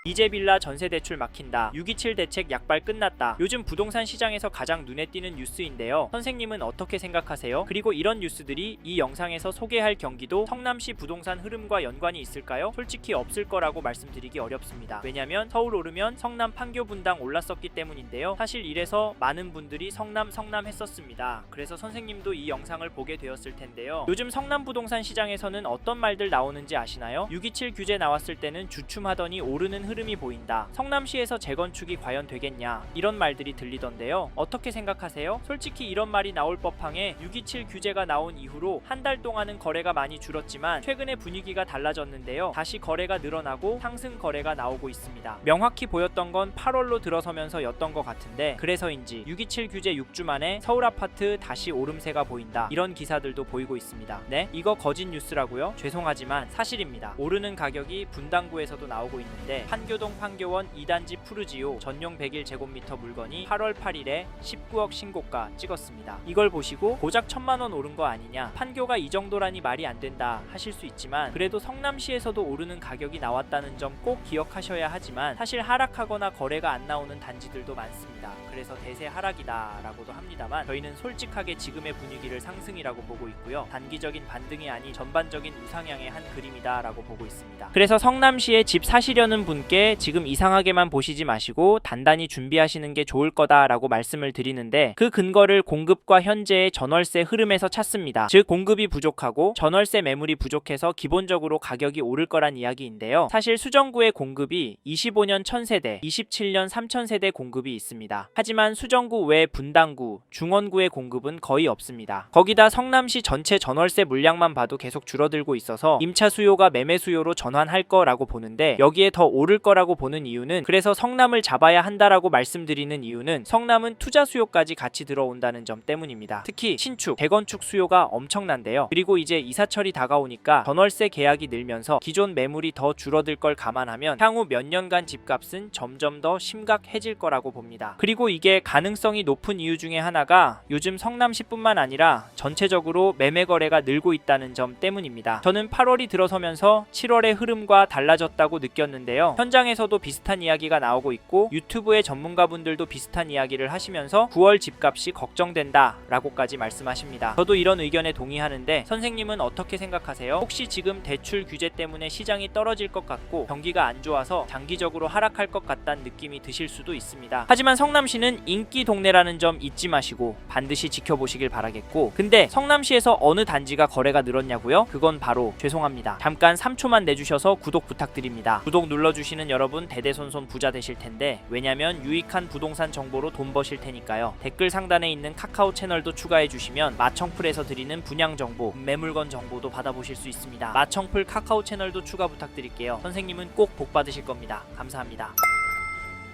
이제 빌라 전세 대출 막힌다. 627 대책 약발 끝났다. 요즘 부동산 시장에서 가장 눈에 띄는 뉴스인데요. 선생님은 어떻게 생각하세요? 그리고 이런 뉴스들이 이 영상에서 소개할 경기도 성남시 부동산 흐름과 연관이 있을까요? 솔직히 없을 거라고 말씀드리기 어렵습니다. 왜냐면 서울 오르면 성남 판교 분당 올랐었기 때문인데요. 사실 이래서 많은 분들이 성남 했었습니다. 그래서 선생님도 이 영상을 보게 되었을 텐데요. 요즘 성남 부동산 시장에서는 어떤 말들 나오는지 아시나요? 627 규제 나왔을 때는 주춤하더니 오르는 흐름이 보인다. 성남시에서 재건축이 과연 되겠냐? 이런 말들이 들리던데요. 어떻게 생각하세요? 솔직히 이런 말이 나올 법한게 627 규제가 나온 이후로 한 달 동안은 거래가 많이 줄었지만 최근에 분위기가 달라졌는데요. 다시 거래가 늘어나고 상승 거래가 나오고 있습니다. 명확히 보였던 건 8월로 들어서면서였던 것 같은데 그래서인지 627 규제 6주 만에 서울 아파트 다시 오름세가 보인다. 이런 기사들도 보이고 있습니다. 네? 이거 거짓 뉴스라고요? 죄송하지만 사실입니다. 오르는 가격이 분당구에서도 나오고 있는데 판교동 판교원 2단지 푸르지오 전용 101제곱미터 물건이 8월 8일에 19억 신고가 찍었습니다. 이걸 보시고 고작 1000만원 오른 거 아니냐, 판교가 이 정도라니 말이 안 된다 하실 수 있지만 그래도 성남시에서도 오르는 가격이 나왔다는 점 꼭 기억하셔야 하지만 사실 하락하거나 거래가 안 나오는 단지들도 많습니다. 그래서 대세 하락이다 라고도 합니다만 저희는 솔직하게 지금의 분위기를 상승이라고 보고 있고요. 단기적인 반등이 아닌 전반적인 우상향의 한 그림이다 라고 보고 있습니다. 그래서 성남시에 집 사시려는 분께 지금 이상하게만 보시지 마시고 단단히 준비하시는 게 좋을 거다 라고 말씀을 드리는데 그 근거를 공급과 현재의 전월세 흐름에서 찾습니다. 즉 공급이 부족하고 전월세 매물이 부족해서 기본적으로 가격이 오를 거란 이야기인데요. 사실 수정구의 공급이 25년 1000세대, 27년 3000세대 공급이 있습니다. 하지만 수정구 외 분당구, 중원구의 공급은 거의 없습니다. 거기다 성남시 전체 전월세 물량만 봐도 계속 줄어들고 있어서 임차 수요가 매매 수요로 전환할 거라고 보는데 여기에 더 오를 거라고 보는 이유는 그래서 성남을 잡아야 한다라고 말씀드리는 이유는 성남은 투자 수요까지 같이 들어온다는 점 때문입니다. 특히 신축, 재건축 수요가 엄청난데요. 그리고 이제 이사철이 다가오니까 전월세 계약이 늘면서 기존 매물이 더 줄어들 걸 감안하면 향후 몇 년간 집값은 점점 더 심각해질 거라고 봅니다. 그리고 이게 가능성이 높은 이유 중에 하나가 요즘 성남시뿐만 아니라 전체적으로 매매 거래가 늘고 있다는 점 때문입니다. 저는 8월이 들어서면서 7월의 흐름과 달라졌다고 느꼈는데요. 현장에서도 비슷한 이야기가 나오고 있고 유튜브의 전문가분들도 비슷한 이야기를 하시면서 9월 집값이 걱정된다 라고까지 말씀하십니다. 저도 이런 의견에 동의하는데 선생님은 어떻게 생각하세요? 혹시 지금 대출 규제 때문에 시장이 떨어질 것 같고 경기가 안 좋아서 장기적으로 하락할 것 같다는 느낌이 드실 수도 있습니다. 하지만 성남시는 인기 동네라는 점 잊지 마시고 반드시 지켜보시길 바라겠고 근데 성남시에서 어느 단지가 거래가 늘었냐고요? 그건 바로 죄송합니다. 잠깐 3초만 내주셔서 구독 부탁드립니다. 구독 눌러주시는 여러분 대대손손 부자 되실 텐데 왜냐면 유익한 부동산 정보로 돈 버실 테니까요. 댓글 상단에 있는 카카오 채널도 추가해 주시면 마청풀에서 드리는 분양 정보, 매물건 정보도 받아보실 수 있습니다. 마청풀 카카오 채널도 추가 부탁드릴게요. 선생님은 꼭 복 받으실 겁니다. 감사합니다.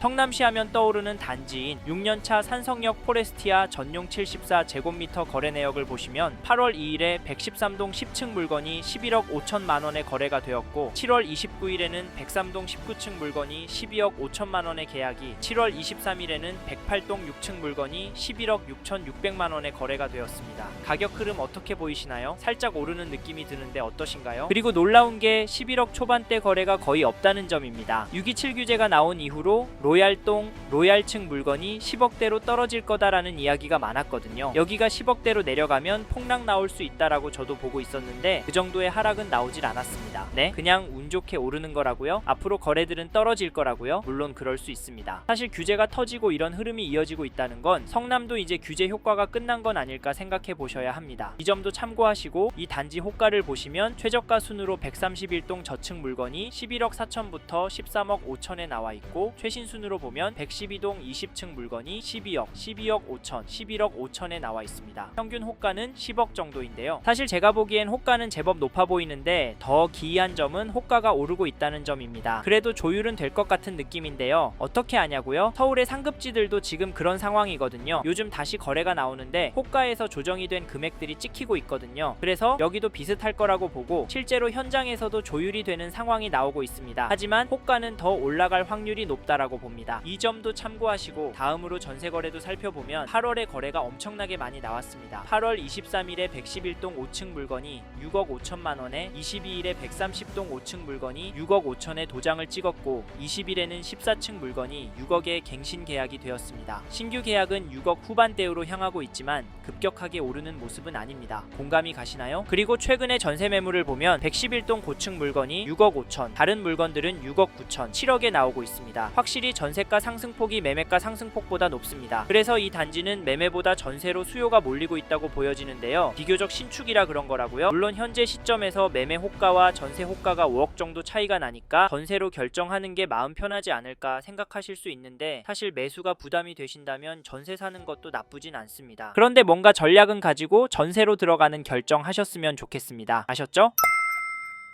성남시 하면 떠오르는 단지인 6년차 산성역 포레스티아 전용 74제곱미터 거래 내역을 보시면 8월 2일에 113동 10층 물건이 11억 5천만원에 거래가 되었고 7월 29일에는 103동 19층 물건이 12억 5천만원의 계약이 7월 23일에는 108동 6층 물건이 11억 6,600만원에 거래가 되었습니다. 가격 흐름 어떻게 보이시나요? 살짝 오르는 느낌이 드는데 어떠신가요? 그리고 놀라운 게 11억 초반대 거래가 거의 없다는 점입니다. 627 규제가 나온 이후로 로얄동, 로얄층 물건이 10억대로 떨어질 거다라는 이야기가 많았거든요. 여기가 10억대로 내려가면 폭락 나올 수 있다라고 저도 보고 있었는데 그 정도의 하락은 나오질 않았습니다. 네? 그냥 운 좋게 오르는 거라고요? 앞으로 거래들은 떨어질 거라고요? 물론 그럴 수 있습니다. 사실 규제가 터지고 이런 흐름이 이어지고 있다는 건 성남도 이제 규제 효과가 끝난 건 아닐까 생각해 보셔야 합니다. 이 점도 참고하시고 이 단지 호가를 보시면 최저가 순으로 131동 저층 물건이 11억 4천부터 13억 5천에 나와 있고 최신 순으로 보면 112동 20층 물건이 12억 5천, 11억 5천에 나와 있습니다. 평균 호가는 10억 정도인데요. 사실 제가 보기엔 호가는 제법 높아 보이는데 더 기이한 점은 호가가 오르고 있다는 점입니다. 그래도 조율은 될 것 같은 느낌인데요. 어떻게 아냐고요? 서울의 상급지들도 지금 그런 상황이거든요. 요즘 다시 거래가 나오는데 호가에서 조정이 된 금액들이 찍히고 있거든요. 그래서 여기도 비슷할 거라고 보고 실제로 현장에서도 조율이 되는 상황이 나오고 있습니다. 하지만 호가는 더 올라갈 확률이 높다라고 봅니다. 봅니다. 이 점도 참고하시고 다음으로 전세거래도 살펴보면 8월에 거래가 엄청나게 많이 나왔습니다. 8월 23일에 111동 5층 물건이 6억 5천만 원에 22일에 130동 5층 물건이 6억 5천에 도장을 찍었고 20일에는 14층 물건이 6억에 갱신 계약이 되었습니다. 신규 계약은 6억 후반대로 향하고 있지만 급격하게 오르는 모습은 아닙니다. 공감이 가시나요? 그리고 최근에 전세 매물을 보면 111동 고층 물건이 6억 5천, 다른 물건들은 6억 9천, 7억에 나오고 있습니다. 확실히 전세가 상승폭이 매매가 상승폭보다 높습니다. 그래서 이 단지는 매매보다 전세로 수요가 몰리고 있다고 보여지는데요. 비교적 신축이라 그런 거라고요. 물론 현재 시점에서 매매 호가와 전세 호가가 5억 정도 차이가 나니까 전세로 결정하는 게 마음 편하지 않을까 생각하실 수 있는데 사실 매수가 부담이 되신다면 전세 사는 것도 나쁘진 않습니다. 그런데 뭔가 전략은 가지고 전세로 들어가는 결정하셨으면 좋겠습니다. 아셨죠?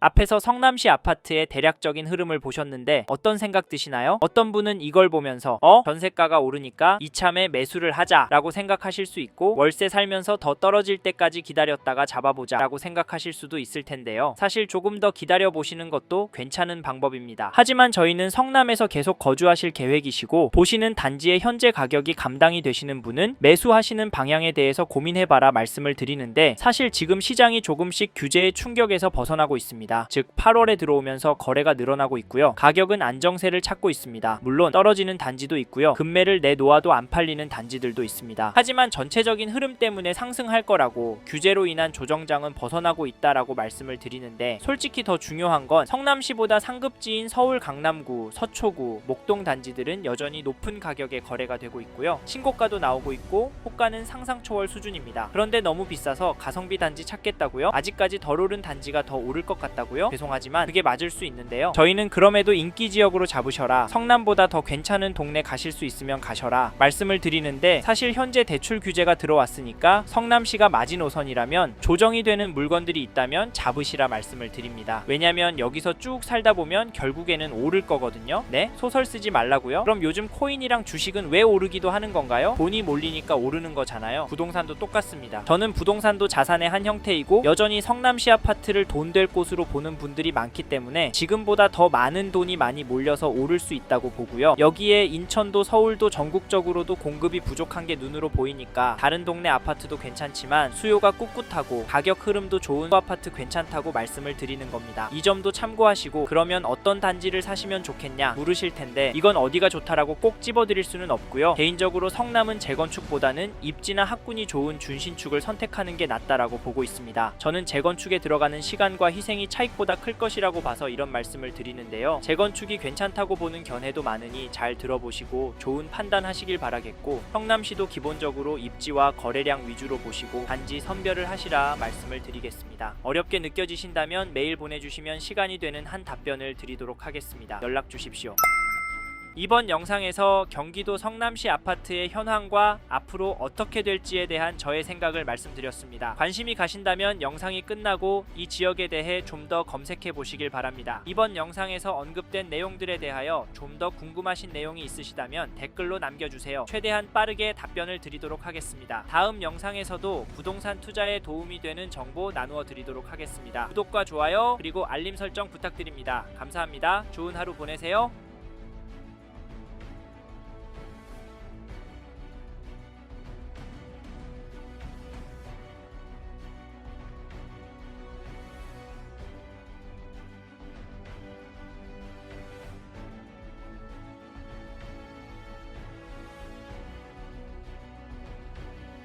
앞에서 성남시 아파트의 대략적인 흐름을 보셨는데 어떤 생각 드시나요? 어떤 분은 이걸 보면서 전세가가 오르니까 이참에 매수를 하자 라고 생각하실 수 있고, 월세 살면서 더 떨어질 때까지 기다렸다가 잡아보자 라고 생각하실 수도 있을 텐데요. 사실 조금 더 기다려 보시는 것도 괜찮은 방법입니다. 하지만 저희는 성남에서 계속 거주하실 계획이시고 보시는 단지의 현재 가격이 감당이 되시는 분은 매수하시는 방향에 대해서 고민해봐라 말씀을 드리는데, 사실 지금 시장이 조금씩 규제의 충격에서 벗어나고 있습니다. 즉 8월에 들어오면서 거래가 늘어나고 있고요. 가격은 안정세를 찾고 있습니다. 물론 떨어지는 단지도 있고요. 급매를 내놓아도 안 팔리는 단지들도 있습니다. 하지만 전체적인 흐름 때문에 상승할 거라고, 규제로 인한 조정장은 벗어나고 있다라고 말씀을 드리는데, 솔직히 더 중요한 건 성남시보다 상급지인 서울 강남구, 서초구, 목동 단지들은 여전히 높은 가격에 거래가 되고 있고요. 신고가도 나오고 있고 호가는 상상 초월 수준입니다. 그런데 너무 비싸서 가성비 단지 찾겠다고요? 아직까지 덜 오른 단지가 더 오를 것 같다고요? 죄송하지만 그게 맞을 수 있는데요. 저희는 그럼에도 인기 지역으로 잡으셔라, 성남보다 더 괜찮은 동네 가실 수 있으면 가셔라 말씀을 드리는데, 사실 현재 대출 규제가 들어왔으니까 성남시가 마지노선이라면 조정이 되는 물건들이 있다면 잡으시라 말씀을 드립니다. 왜냐면 여기서 쭉 살다 보면 결국에는 오를 거거든요. 네? 소설 쓰지 말라고요? 그럼 요즘 코인이랑 주식은 왜 오르기도 하는 건가요? 돈이 몰리니까 오르는 거잖아요. 부동산도 똑같습니다. 저는 부동산도 자산의 한 형태이고 여전히 성남시 아파트를 돈 될 곳으로 보는 분들이 많기 때문에 지금보다 더 많은 돈이 많이 몰려서 오를 수 있다고 보고요. 여기에 인천도 서울도 전국적으로도 공급이 부족한 게 눈으로 보이니까 다른 동네 아파트도 괜찮지만 수요가 꿋꿋하고 가격 흐름도 좋은 아파트 괜찮다고 말씀을 드리는 겁니다. 이 점도 참고하시고, 그러면 어떤 단지를 사시면 좋겠냐 물으실 텐데 이건 어디가 좋다라고 꼭 집어드릴 수는 없고요. 개인적으로 성남은 재건축보다는 입지나 학군이 좋은 준신축을 선택하는 게 낫다라고 보고 있습니다. 저는 재건축에 들어가는 시간과 희생이 차익보다 클 것이라고 봐서 이런 말씀을 드리는데요. 재건축이 괜찮다고 보는 견해도 많으니 잘 들어보시고 좋은 판단하시길 바라겠고, 성남시도 기본적으로 입지와 거래량 위주로 보시고 단지 선별을 하시라 말씀을 드리겠습니다. 어렵게 느껴지신다면 메일 보내주시면 시간이 되는 한 답변을 드리도록 하겠습니다. 연락 주십시오. 이번 영상에서 경기도 성남시 아파트의 현황과 앞으로 어떻게 될지에 대한 저의 생각을 말씀드렸습니다. 관심이 가신다면 영상이 끝나고 이 지역에 대해 좀 더 검색해 보시길 바랍니다. 이번 영상에서 언급된 내용들에 대하여 좀 더 궁금하신 내용이 있으시다면 댓글로 남겨주세요. 최대한 빠르게 답변을 드리도록 하겠습니다. 다음 영상에서도 부동산 투자에 도움이 되는 정보 나누어 드리도록 하겠습니다. 구독과 좋아요 그리고 알림 설정 부탁드립니다. 감사합니다. 좋은 하루 보내세요.